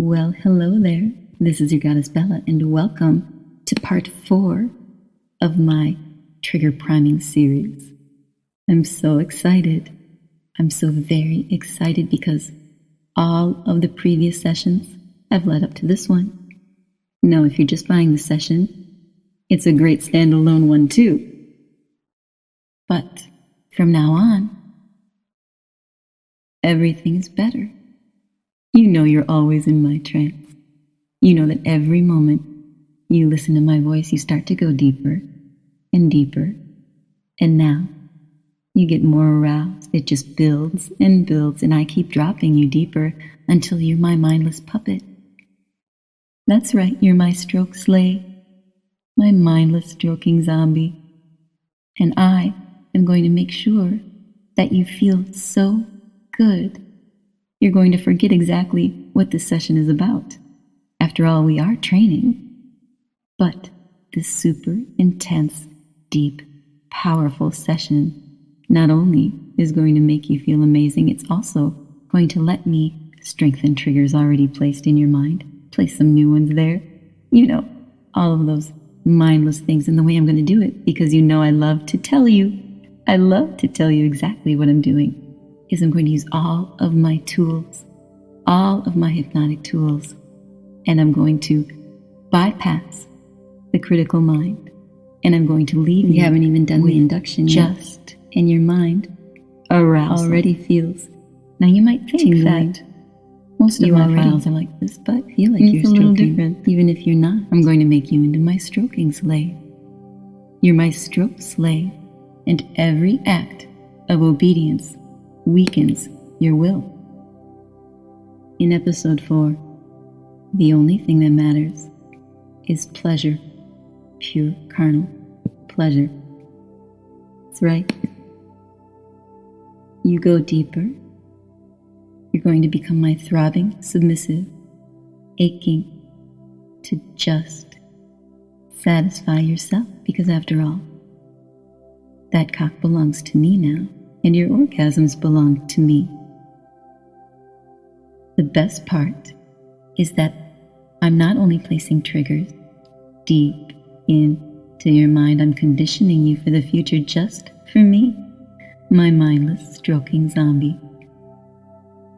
Well, hello there. This is your goddess Bella, and welcome to part 4 of my trigger priming series. I'm so excited. I'm so very excited because all of the previous sessions have led up to this one. Now, if you're just buying the session, it's a great standalone one too. But from now on, everything is better. You know you're always in my trance. You know that every moment you listen to my voice, you start to go deeper and deeper. And now you get more aroused. It just builds and builds, and I keep dropping you deeper until you're my mindless puppet. That's right, you're my stroke slave, my mindless stroking zombie. And I am going to make sure that you feel so good. You're going to forget exactly what this session is about. After all, we are training. But this super intense, deep, powerful session not only is going to make you feel amazing, it's also going to let me strengthen triggers already placed in your mind, place some new ones there. You know, all of those mindless things, and the way I'm going to do it, because you know I love to tell you. I love to tell you exactly what I'm doing. Is I'm going to use all of my tools, all of my hypnotic tools, and I'm going to bypass the critical mind, and I'm going to leave you haven't even done the induction just yet. In your mind, arousal already feels. Now you might think that most of my files are like this, but feel like you're stroking, a little different. Even if you're not, I'm going to make you into my stroking slave. You're my stroke slave, and every act of obedience weakens your will. In episode 4, the only thing that matters is pleasure, pure carnal pleasure. That's right. You go deeper. You're going to become my throbbing, submissive, aching to just satisfy yourself, because after all, that cock belongs to me now. And your orgasms belong to me. The best part is that I'm not only placing triggers deep into your mind, I'm conditioning you for the future just for me, my mindless stroking zombie.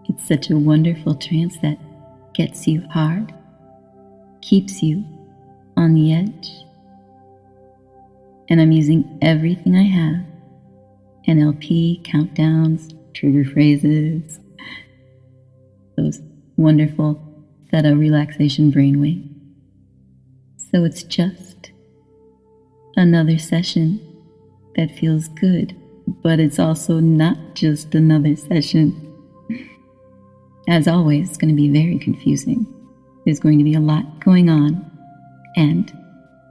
It's such a wonderful trance that gets you hard, keeps you on the edge. And I'm using everything I have. NLP, countdowns, trigger phrases, those wonderful Theta relaxation brainwave. So it's just another session that feels good, but it's also not just another session. As always, it's going to be very confusing. There's going to be a lot going on, and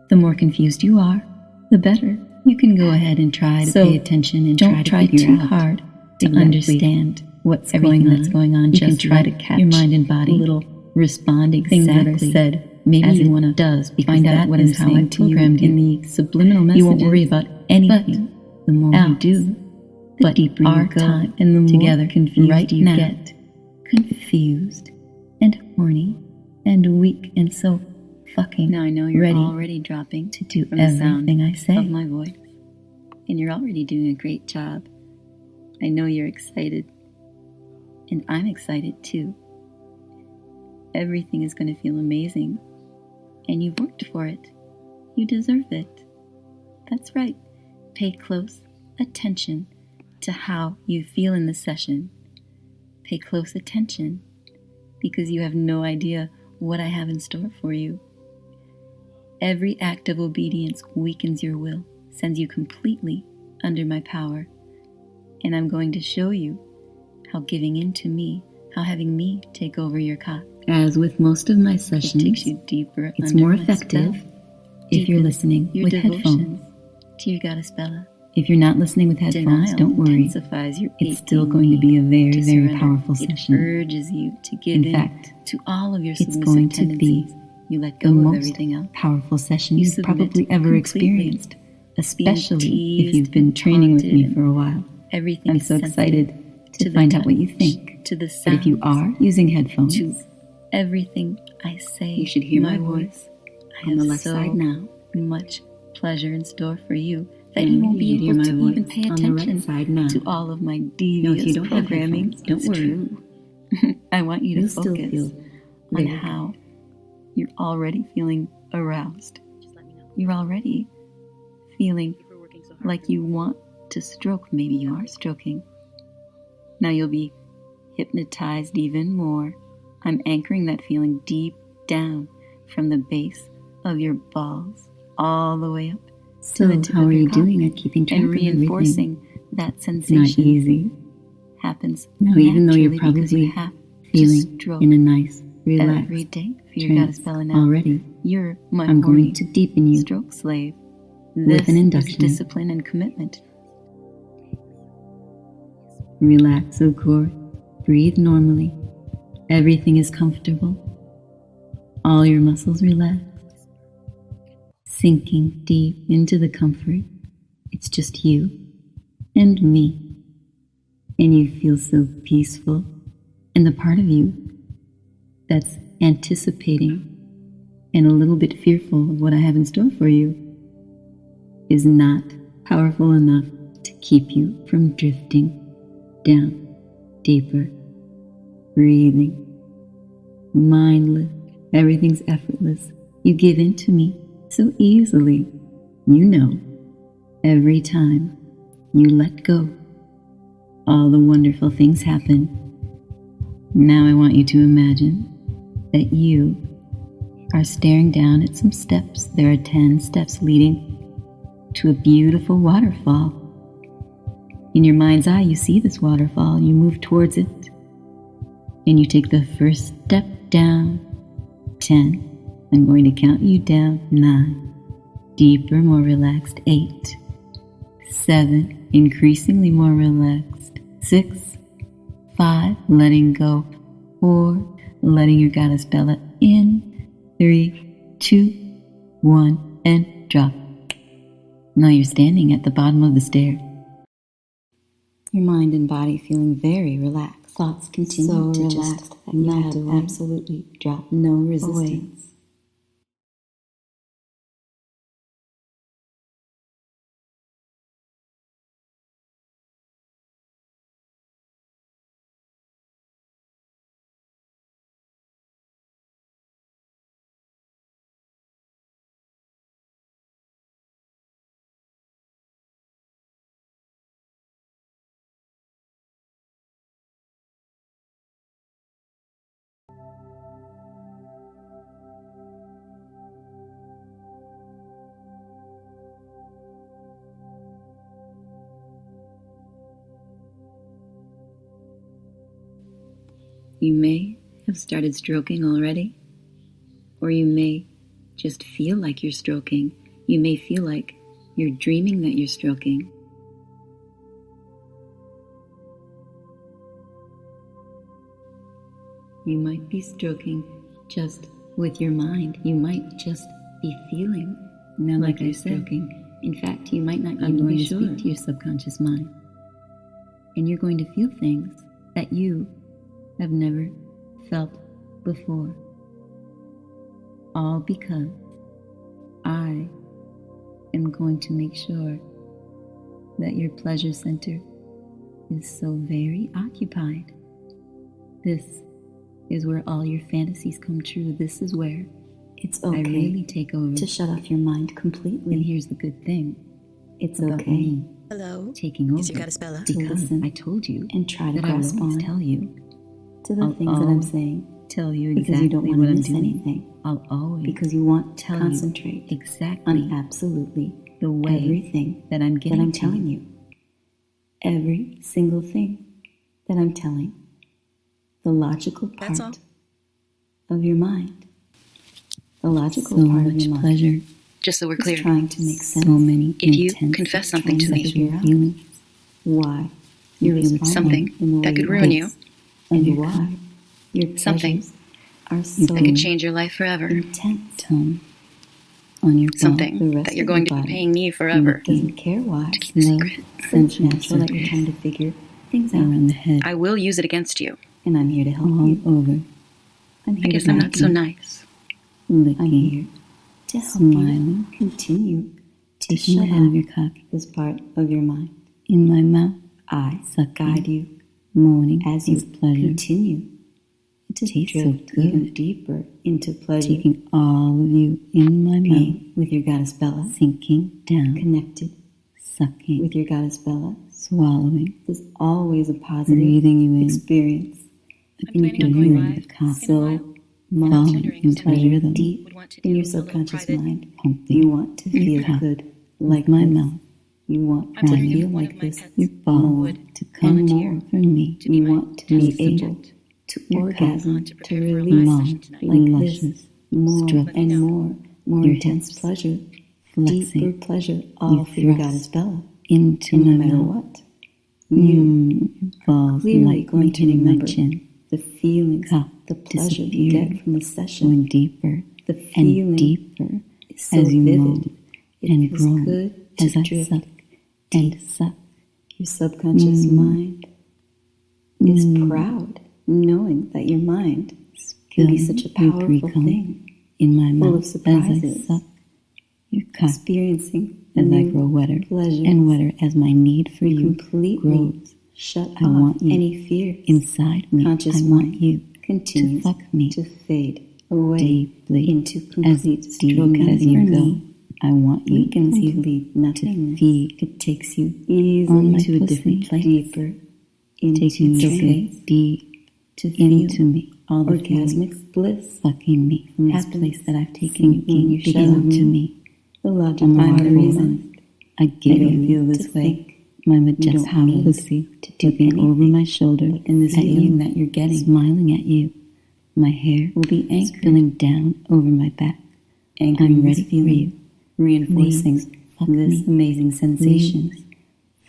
the more confused you are, the better. You can go ahead and try to pay attention and try to figure out hard to understand what's going on. You just can try to catch your mind and body, little respond exactly things that are said. Maybe as you want to does, find out what is how I programmed you in the subliminal messages. You won't worry about anything. But the more you do, the deeper you go, time and the more together confused you get. Confused and horny and weak and so fucking now I know you're ready already dropping to do everything I say of my voice, and you're already doing a great job. I know you're excited, and I'm excited too. Everything is going to feel amazing, and you've worked for it. You deserve it. That's right. Pay close attention to how you feel in the session. Pay close attention, because you have no idea what I have in store for you. Every act of obedience weakens your will, sends you completely under my power. And I'm going to show you how giving in to me, how having me take over your cock. As with most of my sessions, it takes you deeper. It's more effective if you're listening with headphones. To your goddess Bella. If you're not listening with headphones, don't worry. It's still going to be a very, very powerful session. It urges you to give in fact, to all of your it's going to be you let go the of most everything else. Powerful session you've probably ever experienced, especially if you've been training with me for a while. Everything I'm so excited to find out what you think. But if you are using headphones, everything I say. You should hear my voice I on the have left so side now. much pleasure in store for you that And you won't be you able hear to my even voice pay on the right attention side now. to all of my No, if devious you don't have programming. headphones, don't It's worry. true. I want you to You'll still focus feel on very how you're already feeling aroused. You're already feeling like you want to stroke. Maybe you are stroking. Now you'll be hypnotized even more. I'm anchoring that feeling deep down from the base of your balls all the way up So, to the tip how of are your you cock, doing at keeping track and of everything? reinforcing that It's not sensation easy. happens Now, even though you're naturally because you probably have to feeling stroke in a nice, relaxed every day for your goddess trance Bella now. already, You're my I'm horny going to deepen you stroke slave. with This an is induction. discipline and commitment. Relax, of course. Breathe normally. Everything is comfortable. All your muscles relaxed. Sinking deep into the comfort. It's just you and me. And you feel so peaceful. And the part of you that's anticipating and a little bit fearful of what I have in store for you is not powerful enough to keep you from drifting down deeper, breathing, mindless. Everything's effortless. You give in to me so easily. You know, every time you let go, all the wonderful things happen. Now I want you to imagine that you are staring down at some steps. There are 10 steps leading to a beautiful waterfall. In your mind's eye, you see this waterfall. You move towards it, and you take the first step down. 10. I'm going to count you down. 9. Deeper, more relaxed. 8. 7. Increasingly more relaxed. 6. 5. Letting go. 4. Letting your goddess Bella in. 3, 2, 1, and drop. Now you're standing at the bottom of the stairs. Your mind and body feeling very relaxed. Thoughts continue to just melt away. Absolutely drop. No resistance. You may have started stroking already, or you may just feel like you're stroking. You may feel like you're dreaming that you're stroking. You might be stroking just with your mind. You might just be feeling now, like I said, stroking. In fact, you might not even be sure. Speak to your subconscious mind, and you're going to feel things that you have never felt before. All because I am going to make sure that your pleasure center is so very occupied. This is where all your fantasies come true. This is where it's okay I really take over to shut off your mind completely. And here's the good thing. It's okay me taking over. It's your goddess Bella. Because I told you and try to grasp on tell you to the things that I'm saying. Tell you exactly because you don't want what to miss anything. I'll always because you want to concentrate exactly on absolutely the way everything that I'm getting that I'm telling you. Every single thing that I'm telling. The logical part of your mind. The logical part of your mind. Pleasure. Just so we're clear, trying to make sense. So many if you confess something to me, feelings, why you're responding something that could ruin you, and why your something are so that could change your life forever. Intense on your something that you're going to be paying me forever. Doesn't care why. To keep a secret. It's natural that you're trying to figure things out around the head. I will use it against you. And I'm here to help you over I'm here I guess to I'm guide not so you. nice. I'm licking, here to help smiling, you continue to taking the shut head of off your cock this part of your mind. in my mouth, I sucking, guide you moaning as you with pleasure. continue to Tastes so drift good. even deeper into pleasure, Taking all of you in my mouth, being with your goddess Bella, sinking down, connected sucking, with your goddess Bella. swallowing, There's always a positive breathing you in, experience. I'm planning on going feeling live the cock in a while. So And I was much falling wondering if into somebody rhythm, deep would want to in do your a little subconscious private. mind. pumping, You want to your feel cock good with like my this. mouth, You want I'm to wondering if feel one like of my this pets your balls more to and come volunteer more. for me, to be You my want to test be subject. able to Your orgasm, to to prepare for a live release long, session tonight. like luscious this, more stroke, Let me and know. more your intense hips, pleasure, flexing, deeper pleasure, all you for your thrust goddess Bella. into And no my matter mouth. what, you Balls clearly lightly going to hitting my remember chin, the feelings, cock the pleasure you get disappearing, from the session. going deeper The and feeling deeper is so as you vivid. moan It and feels groan good to as I drift suck and deep. suck. Your subconscious mind is proud knowing that your mind can be such a powerful thing, in my full mouth of surprises, as I suck your cock experiencing as I new grow wetter pleasures. and wetter as my need for You you completely grows. shut I off want you any fear. inside me. Conscious I want mind you continues to fuck me to fade away deeply, into as complete deep stroking as you for go. me. I want you Weakens you, to leave nothing. feed It takes you on easily my to a pussy, different place, deeper into taking you space, so deep to feel into me, all the orgasmic bliss fucking me from this happens, place that I've taken you when sinking you shut into off me. the logic I'm behind the wonderful. reason I that give you you feel this to way. think. My You majestic don't need pussy to do looking anything, over my shoulder but in this at feeling you, that you're getting smiling at you. My hair will be anchored, spilling down over my back. anchoring I'm this ready for feeling, you. reinforcing Please fuck this me. amazing sensation, Please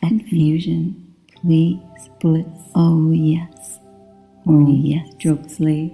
fuck confusion, Please, bliss, oh yes, horny, yes, stroke slave.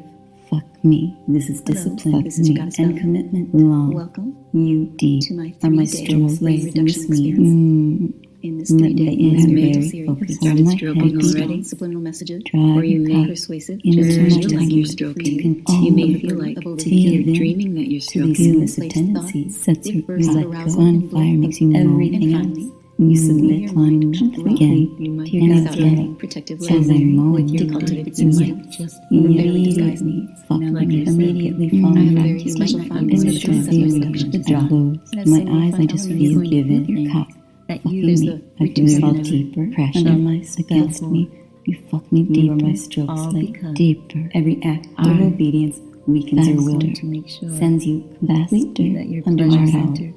fuck me. This is Hello, discipline this is your goddess and Bella. commitment. Long, Welcome You deep, to my are my 3-day stroke slave, reduction which means experience. In this that 3-day you have experimental very series, focused you started my stroking head already. down. Subliminal messages, Drive or you your made cock persuasive into to my feel like tongue. you're stroking. Continue You may to feel like to to give in dreaming that you're to stroking. these illicit Place tendencies, thoughts, sets big your bursts of cock arousal on and fire, bliss. makes you everything moan. And finally, else. You submit your mind completely again, you might to your and without goddess again. any protective As I layer moan, with your to cultivated you sense. might just barely disguise me. fuck now like me. I said, immediately I fall have back very to special my fondness And for as the you sense see of me, perception the tonight. close, And as my someone eyes, I fun just element feel is going to given be your cock. that Fucking you, there's me. the I feel reprogramming so element. deeper pressure under my against spell. me. You fuck me You are deeper, my stroke all slave. because deeper, Every act of harder, obedience weakens your will, faster, to make sure sends you completely that you're under pleasure my power. centered.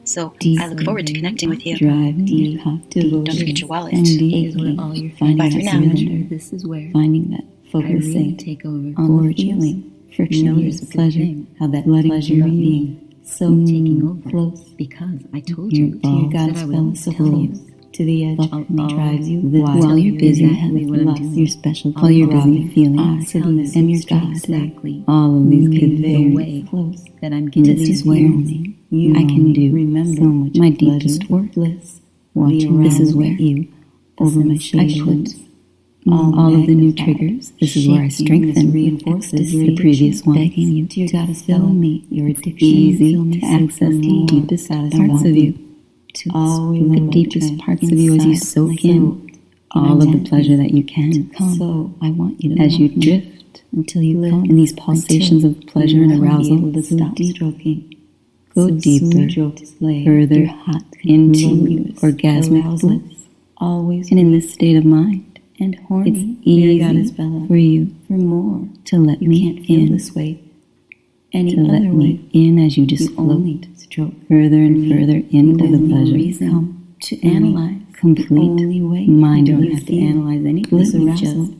So deeper, I look forward to connecting with you. driving Deep your cock devotion Don't forget your wallet. and Is deep, where all your finding Bye that for now. surrender, This is where finding that I really focusing take over. on the gorgeous, feeling. frictionless Notice pleasure, how that letting pleasure of you being so taking over. close Because I told your you to your balls goddess that I Bella, will so tell you. close to the edge, Fuck me. drives you This wild. while you're busy exactly with what I'm lust, doing. your special While you're busy throbbing, feeling I submissive, am your straight god. Exactly All of these the good very way close that I'm And getting this these is where feelings. you I can do remember so much my pleasure, deepest work, bliss, watching the this is arousal, where you the over my sensations, shoulders. All of the new triggers. This is where I strengthen, reinforce the your previous addiction, one. begging you to Fill fill me. your It's addiction. easy Fill me to so access the more deepest parts satisfying. of you. To Always always the in my deepest trance, parts of you as you inside soak my in soul. all of the want pleasure you that you can. So I want you to as you help me drift until you live come in these pulsations until of pleasure you and won't be arousal. able to So stop deep, stroking. go So deeper, soon stroke slave, further, your hot, into continuous orgasmic arousal, bliss. always And in this state of mind, and horny. it's Your goddess easy Bella, for you for more. to let You me can't feel in, this way any to let other me way. in as you just You float only stroke further and me. further into the only pleasure. reason Come to for me. analyze. Complete The only way mind you don't over have to feeling. analyze anything. Bliss You arousal just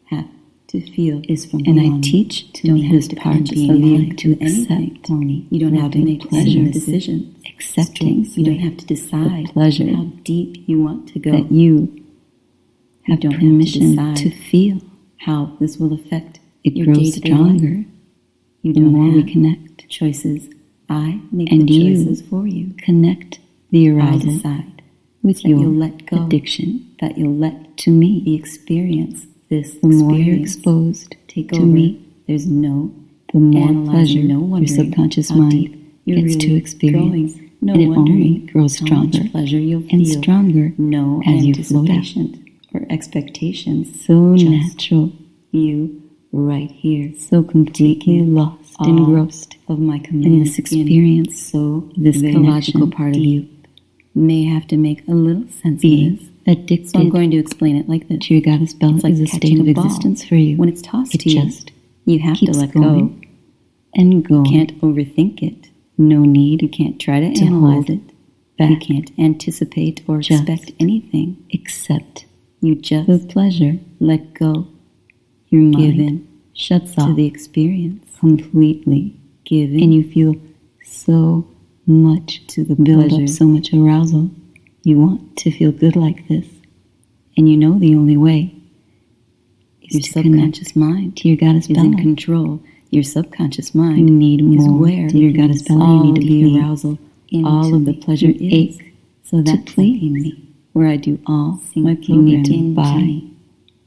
have to feel is from and beyond. I teach to don't me have this to part of consciously you think to to anything. accept horny, You don't have to loving make pleasure, decisions. accepting You don't have to decide the pleasure how deep you want to go. that you have don't have to permission decide to feel. how this will affect It your grows day-to-day stronger life. You the don't more we have connect. choices. I make And the you choices for you. Connect the I arousal decide with that your you'll let go, addiction that you'll let to me. the experience, this The more you're experience, exposed take to over. me, There's no the more analyzing, pleasure no your wondering subconscious how mind deep you're gets to really experience, going. No and it wondering only grows how stronger much pleasure you'll and feel. stronger No as you float out. anticipation or expectations. So Just natural, you right here. so completely lost, all engrossed of my in commands this experience, so this the connection logical part of you may have to make a little sense of being this. addicted So I'm going to explain it like this. to your goddess belly It's like is a catching state of a ball. existence for you. When it's tossed It to you, just you have to keeps let going go. and going. You can't overthink it. No need You can't try to to analyze hold it. You back, can't anticipate or Just expect anything. except You just the pleasure. let go. Your mind Give in shuts to off the experience. completely, Give in and you feel so much to the build pleasure. up, so much arousal. You want to feel good like this, and you know the only way is Your to connect subconscious mind to your goddess is in belly. control. Your subconscious You mind need is more where to your goddess belly. You all need to the be arousal, into all of the me. pleasure You is. ache So to that's please me, where I do all my You need to programming buy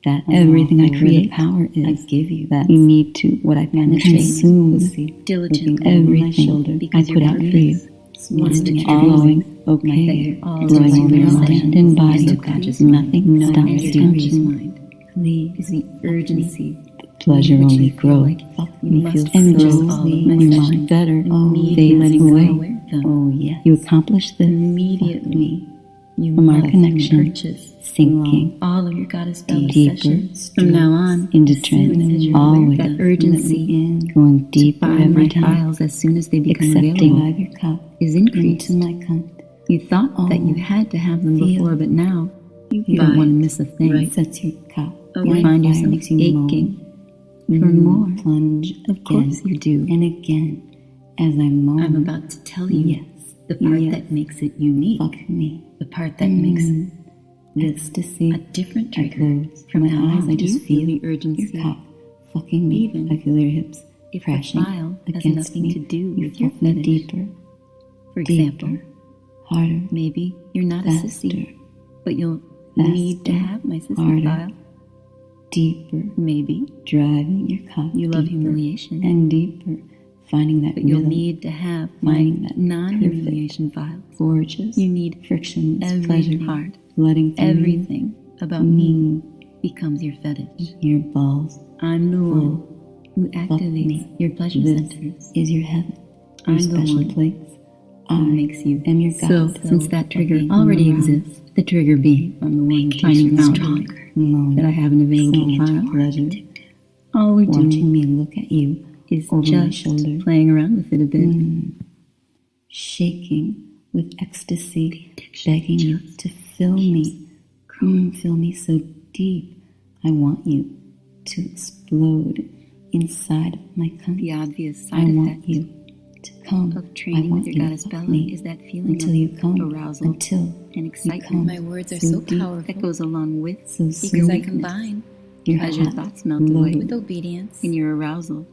that everything I where create. the power is. I give you That's You need to what I penetrate. consume diligently looking over my everything shoulder I because put your out for you. purpose wants to Smiling, carry all flowing, you. okay, that you're all flowing doing over your well. mind and body. Your subconscious Nothing mind, no stops unconscious tension. mind, is the urgency. Pleasure which only you feel grows. like you You feel and so just all of your my mind session better fades fades away. away. Oh, yes. You accomplish this Immediately, you from our must connection, purchase sinking all of your goddess belly deeper sessions from now on. into As soon as trance, you're always aware that urgency going to deeper buy every my time, files as soon as they become accepting available your cup is increased. into my cup. You thought that you had to have them Feel before, but now you buy don't want to it, miss a thing. Right, sets your cup. You find yourself aching for more. Plunge Of course you do. and again as I moan. I'm about to tell you Yes, the part yes. that makes it unique, Fuck me. the part that makes this Ecstasy. a different I trigger. close From my now eyes. on, I just you feel the urgency. your cup fucking me. Even I feel your hips if the crashing file has against nothing me. to do You with your fuck me fetish. deeper, For example, deeper, harder, maybe you're not a faster, sissy, but you'll faster, need to have my sissy harder, file. deeper, Maybe driving your cup you love deeper humiliation, and deeper, finding that but you'll rhythm, need to have my finding that non-humiliation files. gorgeous, You need frictionless every pleasure part, flooding through everything about me becomes your fetish. your balls. I'm the one who Fuck activates me. your pleasure This centers. is your heaven, your I'm the special one place. I who makes you am your so, god. since that trigger fucking already around. exists, the trigger being I'm the one finding out Moaning, that I have an available so much file. pleasure, All we watching do me look at you is over my just shoulder, playing around with it a bit. shaking with ecstasy, begging you to fill me, fill me so deep. I want you to explode inside my cunt. The obvious I side want effect you to come. of I training want with you your to goddess fuck belly me is that feeling until of you come, arousal until and come. excitement. My words are so so deep. powerful that goes along with So because I sweetness. combine Your pleasure hot thoughts melt away load with obedience, and your arousal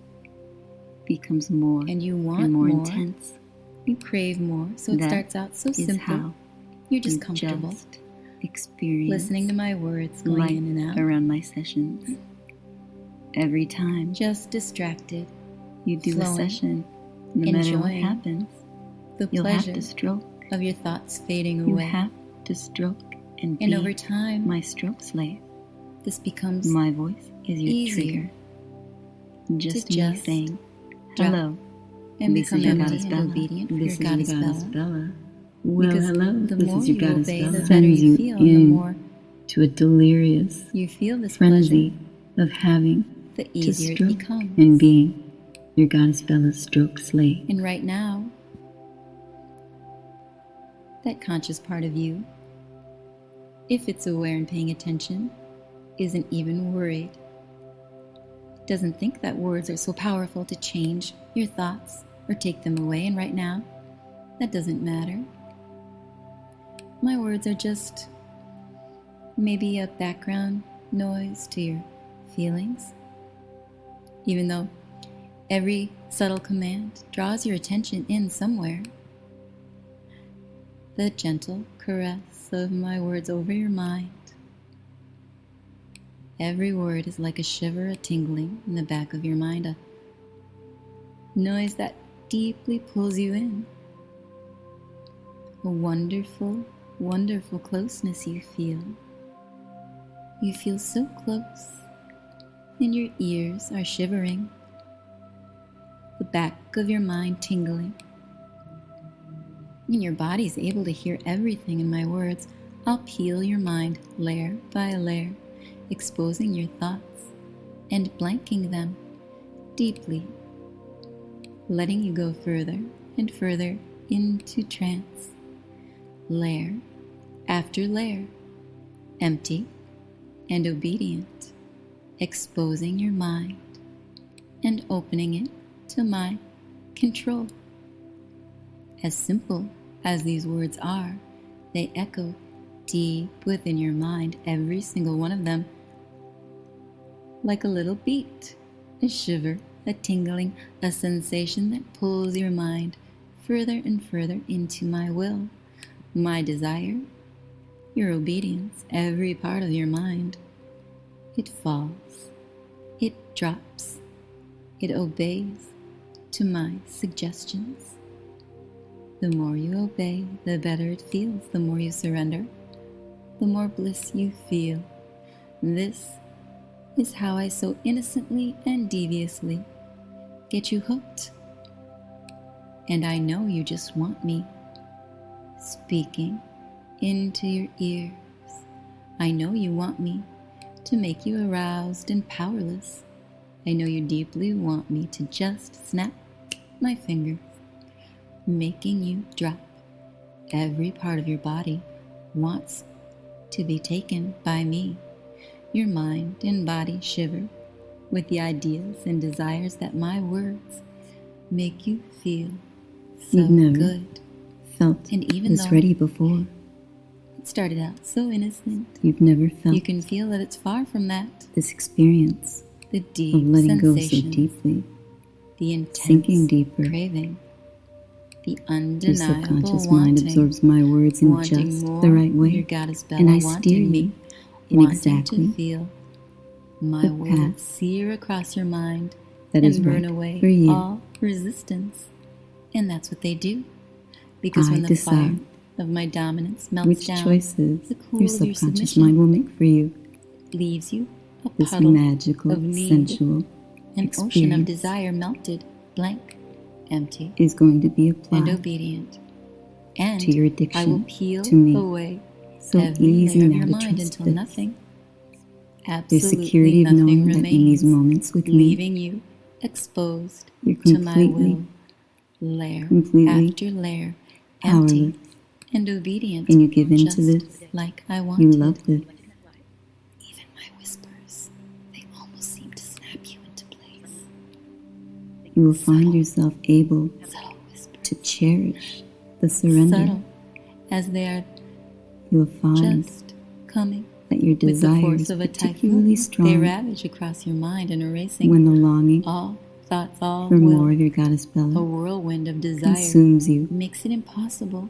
becomes more And you want and more more. intense. You crave more. So it That starts out so is simple. how You're just you comfortable. just experience Listening to my words going light in and out. around my sessions. Every time Just distracted. you do flowing, a session, no matter what enjoying happens, The you'll have pleasure to stroke. of your thoughts fading You away. have to stroke and And be over time, my stroke slave. this becomes My voice is your easier trigger. Just to me just saying, drop hello. and This become is your empty goddess and Bella. obedient for This your is your goddess goddess Bella. Bella. Well, Because hello. the This more is your you goddess obey, Bella. the better Sends you you feel, the in more To a delirious you feel this frenzy of having pleasure, the to easier it stroke becomes. and being your goddess Bella's stroke slave. And right now, that conscious part of you, if it's aware and paying attention, isn't even worried. It doesn't think that words are so powerful to change your thoughts or take them away. And right now, that doesn't matter. My words are just maybe a background noise to your feelings, even though every subtle command draws your attention in somewhere. The gentle caress of my words over your mind. Every word is like a shiver, a tingling in the back of your mind, a noise that deeply pulls you in. A wonderful, wonderful closeness you feel. You feel so close, and your ears are shivering, the back of your mind tingling, and your body's able to hear everything in my words. I'll peel your mind layer by layer, exposing your thoughts and blanking them deeply, letting you go further and further into trance, layer after layer, empty and obedient, exposing your mind and opening it to my control. As simple as these words are, they echo deep within your mind, every single one of them, like a little beat, a shiver, a tingling, a sensation that pulls your mind further and further into my will, my desire, your obedience, every part of your mind. It falls, it drops, it obeys to my suggestions. The more you obey, the better it feels. The more you surrender, the more bliss you feel. This is how I so innocently and deviously get you hooked. And I know you just want me speaking into your ears. I know you want me to make you aroused and powerless. I know you deeply want me to just snap my fingers, making you drop. Every part of your body wants to be taken by me. Your mind and body shiver with the ideas and desires that my words make you feel so You've never good. felt And even this though ready before. it started out so innocent, You've never felt you can feel that it's far from that. this experience The of deep letting go so sensation, deeply, the intense sinking deeper. craving, the Your undeniable subconscious wanting, mind absorbs my words in wanting just more the right of way, your goddess Bella, and I wanting steer me, you in wanting exactly to feel my the words path sear across your mind that and is burn right away for you. all resistance. And that's what they do. Because I when the fire decide of my dominance melts which down, choices the cool your of your subconscious submission mind will make for you. leaves you a This puddle magical, of need, sensual an ocean of experience desire melted, blank, empty, is going to be and applied obedient. And to your I will addiction peel to me. away So every easy layer of now your to mind trust until this. nothing, Your absolutely security of nothing knowing that in these remains, moments with me, leaving you exposed you're to my completely, will, layer completely after layer, powerless, empty and obedient, and you give in to just this. like I You wanted. love this. Even my whispers, they almost seem to snap you into place. You will find yourself able Subtle whispers, to cherish the surrender. subtle as they are You'll find just coming. that your With the desire force is of a particularly typhoon, they strong ravage across your mind and erasing when the longing all thoughts, all for will. more of your goddess A Bella whirlwind of desire consumes you. makes it impossible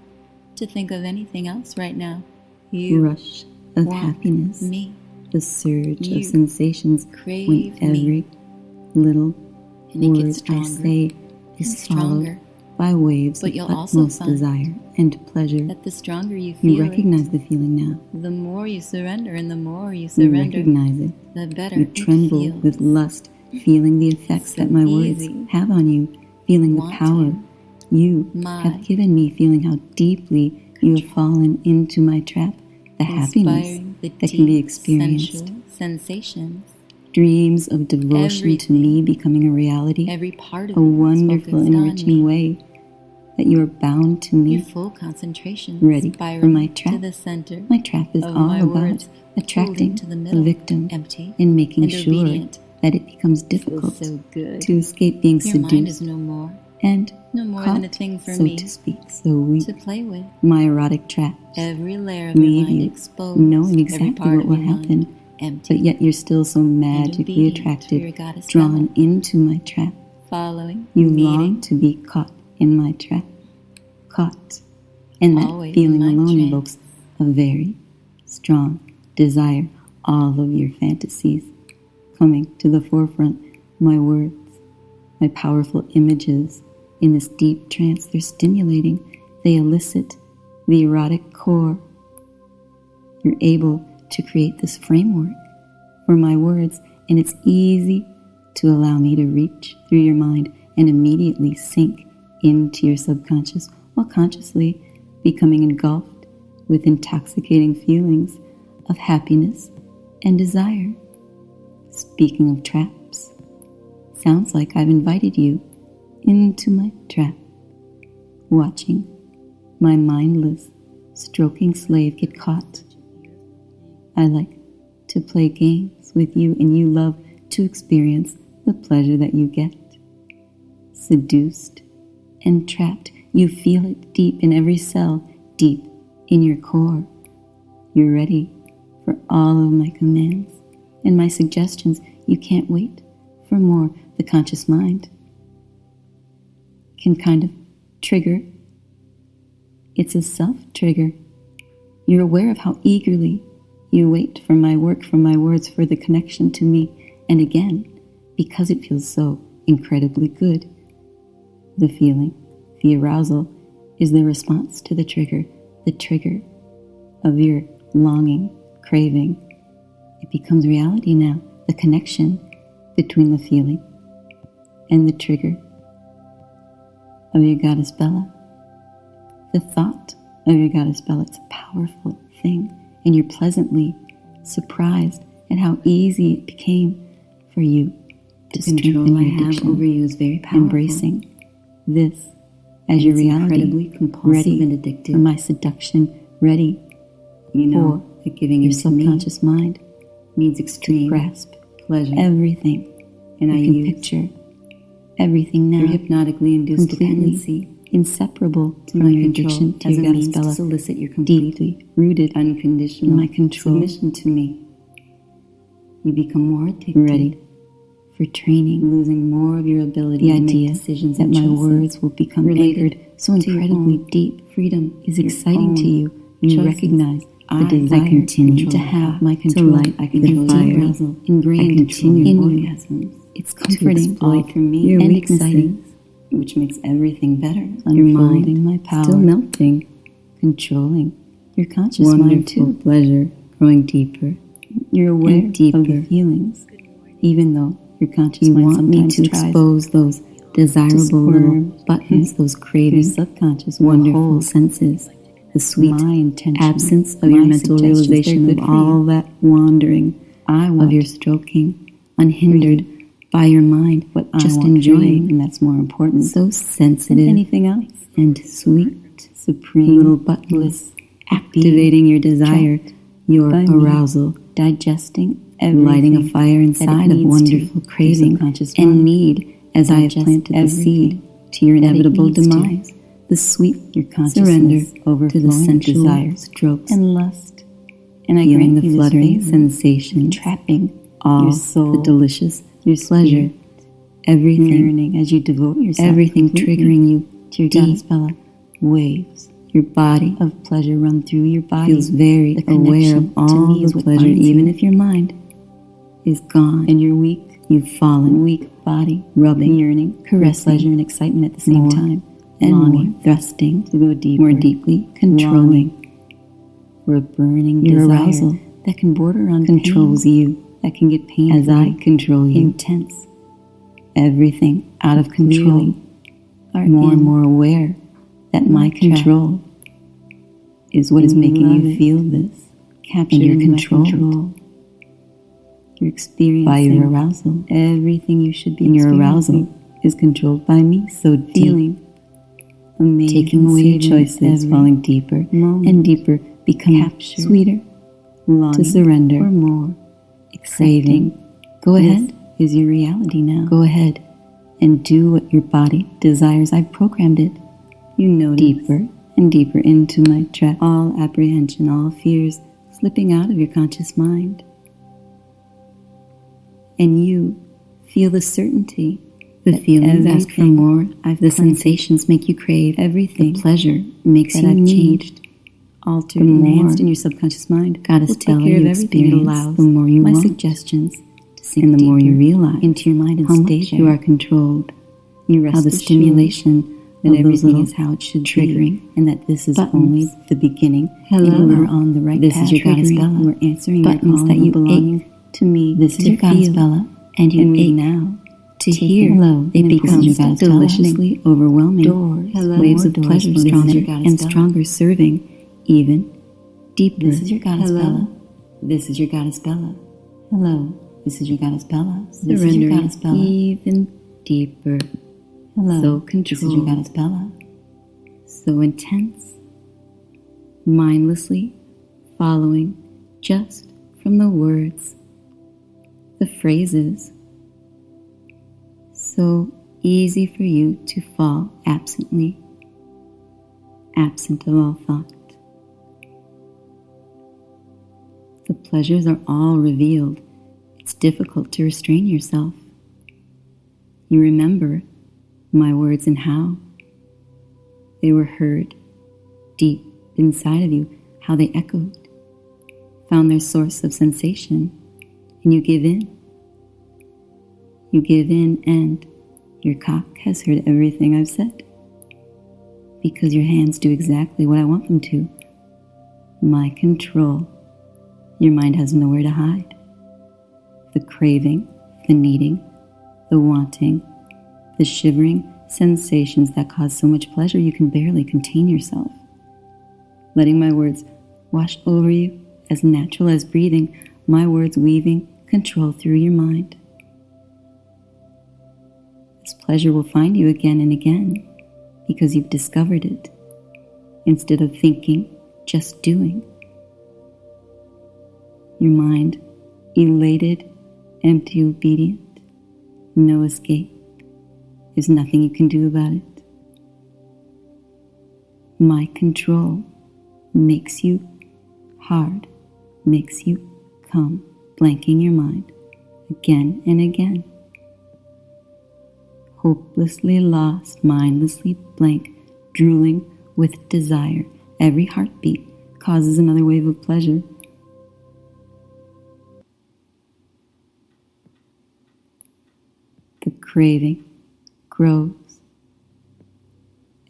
to think of anything else right now. You Rush of want happiness, me, the surge You of sensations crave when every me, little and it word gets I stronger say and is followed stronger. by waves But of you'll also utmost find desire and pleasure. That the stronger you You feel recognize the feeling now. it, the more you surrender, and the more you You surrender, recognize it. the better You it tremble feels. with lust, feeling the effects So that my words easy. have on you, feeling the Wanting power you my have given me, feeling how deeply you have fallen into my trap, the happiness inspiring the that can be deep, experienced, sensual sensations. dreams of devotion to me becoming a reality, Every part of a you is wonderful, focused on enriching me. way that you are bound to Your me, full concentration ready for spiraling my to trap. the center My trap is of all my about words, attracting pulled into the the middle, victim empty and making and sure obedient. that it becomes Feels difficult so good. to escape being Your mind is seduced no more and than caught, a thing for so me to speak. So weak, to play with. my erotic traps Every layer of your leave mind you exposed, knowing every exactly part what of will your happen, mind empty, but yet you're still so magically obedient to your attracted, goddess drawn Bella, into my trap. following, You meeting, long to be caught in my trap, caught, and that always feeling in my alone trance. evokes a very strong desire. All of your fantasies coming to the forefront, my words my powerful images in this deep trance. They're stimulating. They elicit the erotic core. You're able to create this framework for my words, and it's easy to allow me to reach through your mind and immediately sink into your subconscious while consciously becoming engulfed with intoxicating feelings of happiness and desire. Speaking of traps, sounds like I've invited you into my trap, watching my mindless, stroking slave get caught. I like to play games with you, and you love to experience the pleasure that you get. Seduced and trapped, you feel it deep in every cell, deep in your core. You're ready for all of my commands and my suggestions. You can't wait for more. The conscious mind can kind of trigger. It's a self-trigger. You're aware of how eagerly you wait for my work, for my words, for the connection to me. And again, because it feels so incredibly good, the feeling, the arousal, is the response to the trigger of your longing, craving. It becomes reality now, the connection between the feeling and the trigger of your goddess Bella. The thought of your goddess Bella, it's a powerful thing, and you're pleasantly surprised at how easy it became for you to control strengthen I your have addiction. over you is very powerful. Embracing this as your reality, incredibly compulsive ready and addictive. for my seduction, ready You know for that giving your into me subconscious mind means to extreme grasp pleasure. everything. And I you can use picture everything now, your hypnotically induced completely dependency inseparable to from my your control addiction to as your a goddess means to Bella, solicit your complete, deeply rooted unconditional in my control. submission to me. You become more addicted, ready for training, losing more of your ability the to idea make decisions that and my choices words will become related anchored so to your incredibly own deep. freedom Is your exciting to own you. You choices. recognize the I desire continue to to have my to control, light, I control the your fire arousal, ingrained I control in your you. orgasms, It's to comforting exploit for me your and weaknesses, exciting. which makes everything better. Your Unfolding mind, my power, still melting, controlling your conscious wonderful mind too. pleasure growing deeper. You're aware and deeper. of the feelings, even though your conscious You mind want me sometimes to tries expose those to desirable squirm little buttons, those your craving, subconscious wonderful wonderful senses, the sweet my intention, absence of my your mental suggestions, realization they're of good for all you. that wandering I want of your stroking, unhindered by your mind, what just I want for you, enjoying, and that's more important so than sensitive anything else. and sweet, Supreme little buttons, being activating your desire, your by me, arousal, digesting lighting a everything fire that inside it of needs wonderful to, craving your subconscious and mind. need as I have Digest planted the seed everything to your that it inevitable needs to. demise, the sweet Your surrender consciousness to the overflowing sensual desire strokes and lust, and I feeling grant the you fluttering this favor, sensation, trapping all your soul, the delicious your pleasure, spirit, everything, yearning as you devote yourself, everything completely triggering you to your deep. goddess Bella. Waves Your body of pleasure run through your body. feels very The aware connection of to all me is the what pleasure, binds even you. if your mind is gone And your weak, you've fallen, weak body, rubbing, yearning, caressing, pleasure and excitement at the same more time, and longing more, thrusting, to go deeper, more deeply, controlling. for a burning Your desire arousal that can border on controls pain, you that can get painful, as I control you. intense, Everything out of control, clearly are more and in more aware that my trap. control is what is And you making love you it. feel this, captured and you're in my controlled control. You're experiencing by your arousal. everything you should be And your experiencing. arousal is controlled by me, so deep, Feeling amazing, taking away your saving choices, every falling deeper moment, and deeper, becoming captured, sweeter, longing to surrender, for more, craving. Go This ahead, is your reality now. go ahead, and do what your body desires. I've programmed it You notice deeper and deeper into my trap. all apprehension, all fears slipping out of your conscious mind. And you feel the certainty The that feelings ask for everything more. I've The planted, sensations make you crave. everything The pleasure makes that you I've need. changed, altered, The more enhanced in your subconscious mind Goddess will take Bella, care of you everything. It experience, allows the more you my want. suggestions to sink And the more you deeper realize into your mind and how stay much there. you are controlled You rest how the assured stimulation that of everything those is how it should triggering be, and that this is buttons. only the beginning. Hello. And you are on the right This path. is your goddess triggering, Bella. You are answering your Buttons calling that you of belonging ache to me. This is to your goddess feel. Bella. And you And we ache now to take hear. hello. It And becomes your goddess Bella deliciously overwhelming. Doors. Hello. Waves of Doors. pleasure, This is stronger your goddess and Bella. stronger, serving even deeper. This is your goddess Hello. Bella. This is your goddess Bella. Hello. This is your goddess Bella. This is your Surrendering goddess Bella. even deeper. Hello. So This is your controlled. goddess Bella. So intense. Mindlessly following just from the words, the phrases. So easy for you to fall absently, absent of all thought. The pleasures are all revealed. It's difficult to restrain yourself. You remember my words and how they were heard deep inside of you, how they echoed, found their source of sensation, and you give in. You give in, and your cock has heard everything I've said, because your hands do exactly what I want them to. My control. Your mind has nowhere to hide. The craving, the needing, the wanting, the shivering sensations that cause so much pleasure you can barely contain yourself. Letting my words wash over you as natural as breathing, my words weaving control through your mind. This pleasure will find you again and again because you've discovered it. Instead of thinking, just doing. Your mind, elated, empty, obedient, no escape. There's nothing you can do about it. My control makes you hard, makes you come, blanking your mind again and again. Hopelessly lost, mindlessly blank, drooling with desire. Every heartbeat causes another wave of pleasure. The craving grows.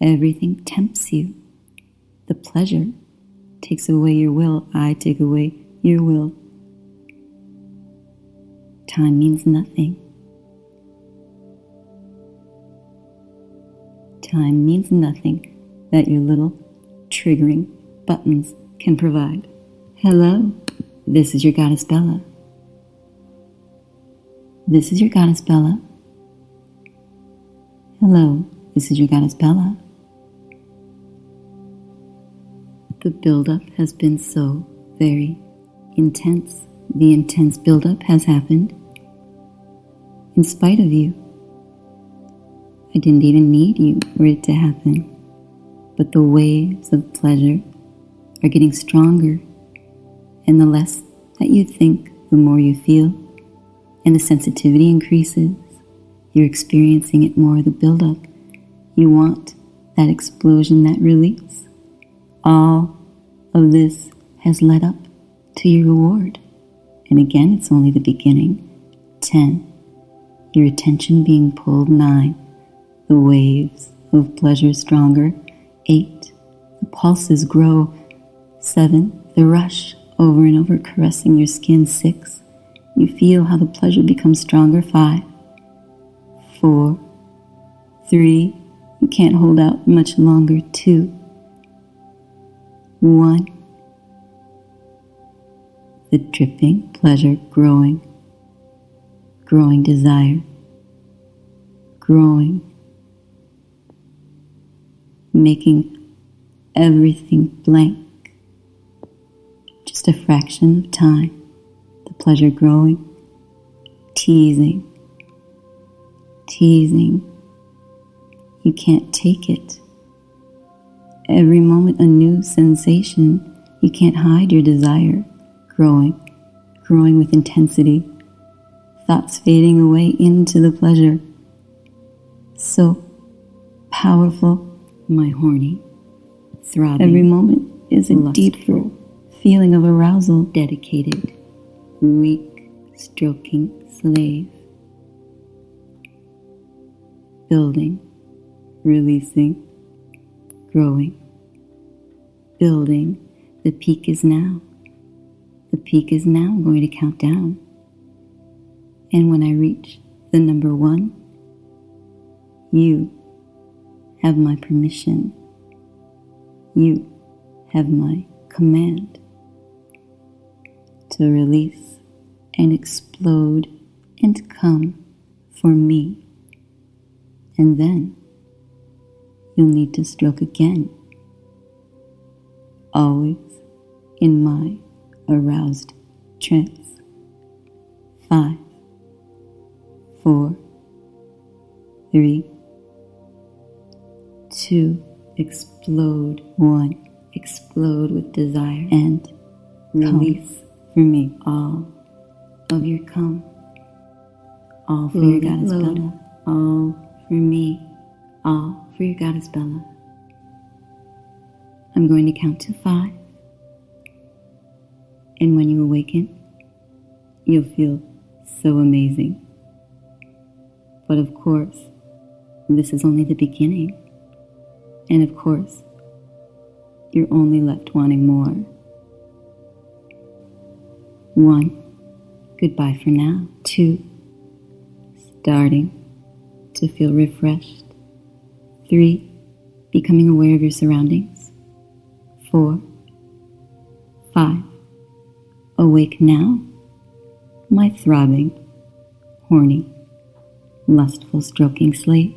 Everything tempts you. The pleasure takes away your will. I take away your will. Time means nothing. Time means nothing that your little triggering buttons can provide. Hello, this is your goddess Bella. This is your goddess Bella. Hello, this is your goddess Bella. The buildup has been so very intense. The intense buildup has happened in spite of you. I didn't even need you for it to happen. But the waves of pleasure are getting stronger, and the less that you think, the more you feel, and the sensitivity increases. You're experiencing it more, the buildup. You want that explosion, that release. All of this has led up to your reward. And again, it's only the beginning. 10. Your attention being pulled. 9. The waves of pleasure stronger. 8. The pulses grow. 7. The rush over and over caressing your skin. 6. You feel how the pleasure becomes stronger. 5. 4. 3. You can't hold out much longer. 2. 1. The dripping pleasure growing. Growing desire. Growing. Making everything blank. Just a fraction of time. The pleasure growing. Teasing. Teasing. You can't take it. Every moment a new sensation. You can't hide your desire. Growing. Growing with intensity. Thoughts fading away into the pleasure. So powerful. My horny, throbbing. Every moment is a lustful, deeper feeling of arousal. Dedicated, weak, stroking slave. building, releasing, growing, building. The peak is now. The peak is now. I'm going to count down. And when I reach the number 1, you have my permission. You have my command to release and explode and come for me. And then you'll need to stroke again, always in my aroused trance. 5, 4, 3, 2, explode. 1, explode with desire and release for me all of your cum, all for your goddess Bella, all for me, all for your goddess Bella. I'm going to count to 5, and when you awaken, you'll feel so amazing. But of course, this is only the beginning, and of course, you're only left wanting more. 1, goodbye for now. 2, starting to feel refreshed. 3, becoming aware of your surroundings. 4, 5, awake now, my throbbing, horny, lustful stroking slave.